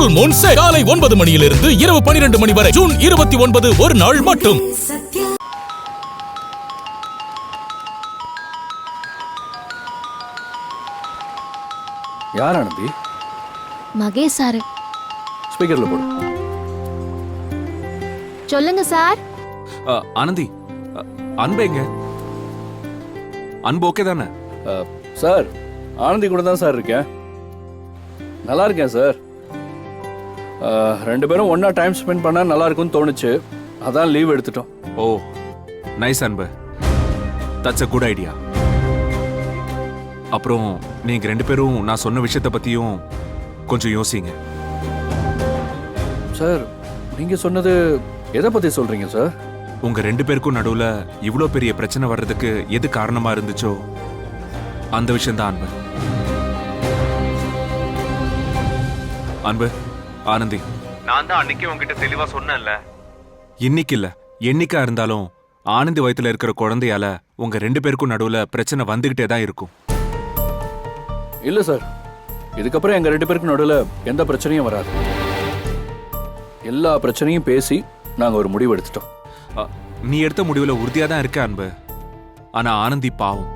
Full Moon sale காலை 9 மணியிலிருந்து இரவு 12 மணி வரை ஜூன் 29 ஒரு நாள் மட்டும். யார் ஆனந்தி? மகேஷ் சார். ஸ்பீக்கர்ல போடு. சொல்லுங்க சார். ஆனந்தி, அன்பேங்க? அன்பு ஓகே தானே? சார், ஆனந்தி கூட தான் சார் இருக்கேன். நல்லா இருக்கேன் சார். ரெண்டு பேரும் ஒன்னா டைம் ஸ்பெண்ட் பண்ணா நல்லா இருக்கும்னு தோணுச்சு, அதான் லீவ் எடுத்துட்டோம். ஓ நைஸ் அன்பு, தட்ஸ் அ குட் ஐடியா. அப்புறம் நீங்க ரெண்டு பேரும் நான் சொன்ன விஷயத்தை பத்தியும் கொஞ்சம் யோசிங்க. சார், நீங்க சொன்னது எதை பத்தி சொல்றீங்க சார்? உங்க ரெண்டு பேருக்கும் நடுவுல இவ்வளோ பெரிய பிரச்சனை வர்றதுக்கு எது காரணமா இருந்துச்சோ அந்த விஷயம் தான் அன்பு. அன்பு, ஆனந்தி, நான் தான் அன்னைக்கு உங்ககிட்ட தெளிவா சொன்னேன்ல, இன்னைக்கு இல்ல என்னைக்கா இருந்தாலும் ஆனந்தி வயித்துல இருக்கிற குழந்தையால உங்க ரெண்டு பேருக்கும் நடுவுல பிரச்சனை வந்துகிட்டே தான் இருக்கும். இல்ல சார், இதுக்கப்புறம் எங்க ரெண்டு பேருக்கு நடுவுல எந்த பிரச்சனையும் வராது. எல்லா பிரச்சனையும் பேசி நாங்க ஒரு முடிவு எடுத்துட்டோம். நீ எடுத்த முடிவுல உறுதியா தான் இருக்க அன்பு. ஆனா ஆனந்தி பாவம்,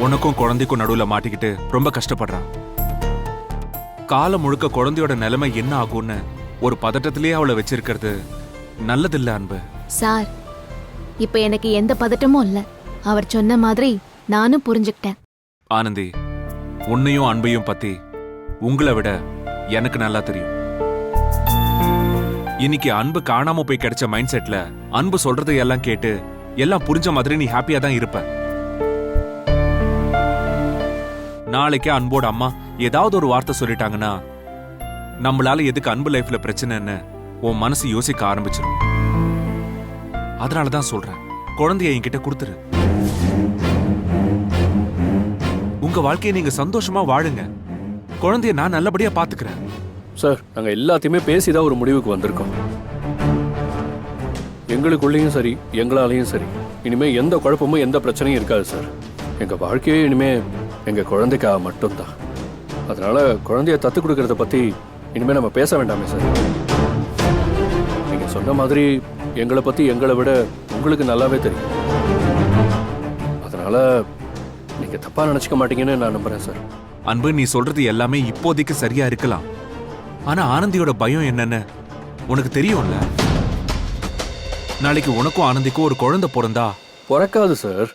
உனக்கும் குழந்தைக்கும் நடுவுல மாட்டிக்கிட்டு ரொம்ப கஷ்டப்படுறான். காலம் முழுக்க குழந்தையோட நிலைமை என்ன ஆகும்னு ஒரு பதட்டத்திலேயே அவளை வச்சிருக்கிறது நல்லதில்ல அன்பு. சார், இப்ப எனக்கு எந்த பதட்டமும் இல்ல. அவர் சொன்ன மாதிரி நானும் புரிஞ்சுக்கிட்டேன். ஆனந்தி, உன்னையும் அன்பையும் பத்தி உங்களை விட எனக்கு நல்லா தெரியும். இன்னைக்கு அன்பு காணாம போய் கிடைச்ச மைண்ட் செட்ல அன்பு சொல்றதை எல்லாம் கேட்டு எல்லாம் புரிஞ்ச மாதிரி நீ ஹாப்பியா தான் இருப்ப. நாளைக்கே அன்போட அம்மா ஏதாவது ஒரு வார்த்தை சொல்லிட்டாங்கன்னா நம்மளால எதுக்கு அன்பு லைஃப்ல பிரச்சனைன்னு உன் மனசு யோசிக்க ஆரம்பிச்சிடும். அதனாலதான் சொல்றேன், குழந்தைய என்கிட்ட கொடுத்துரு. உங்க வாழ்க்கையை நீங்க சந்தோஷமா வாழுங்க. குழந்தைய நான் நல்லபடியா பாத்துக்கிறேன். சார், நாங்க எல்லாத்தையுமே பேசிதான் ஒரு முடிவுக்கு வந்திருக்கோம். எங்களுக்குள்ளேயும் சரி, எங்களாலையும் சரி, இனிமே எந்த குழப்பமும் எந்த பிரச்சனையும் இருக்காது சார். எங்க வாழ்க்கையே இனிமே எங்க குழந்தைக்காக மட்டும்தான். அதனால குழந்தைய தத்து கொடுக்கறத பத்தி இனிமே நம்ம பேச வேண்டாமே சார். நீங்க சொன்ன மாதிரி எங்களை பத்தி எங்களை விட உங்களுக்கு நல்லாவே தெரியும். அதனால நீங்க தப்பா நினைச்சுக்க மாட்டீங்கன்னு நான் நம்புறேன் சார். அன்பு, நீ சொல்றது எல்லாமே இப்போதைக்கு சரியா இருக்கலாம். ஆனா ஆனந்தியோட பயம் என்னன்னு உனக்கு தெரியும்ல. நாளைக்கு உனக்கும் ஆனந்திக்கும் ஒரு குழந்தை பிறந்தா பிறக்காது சார்.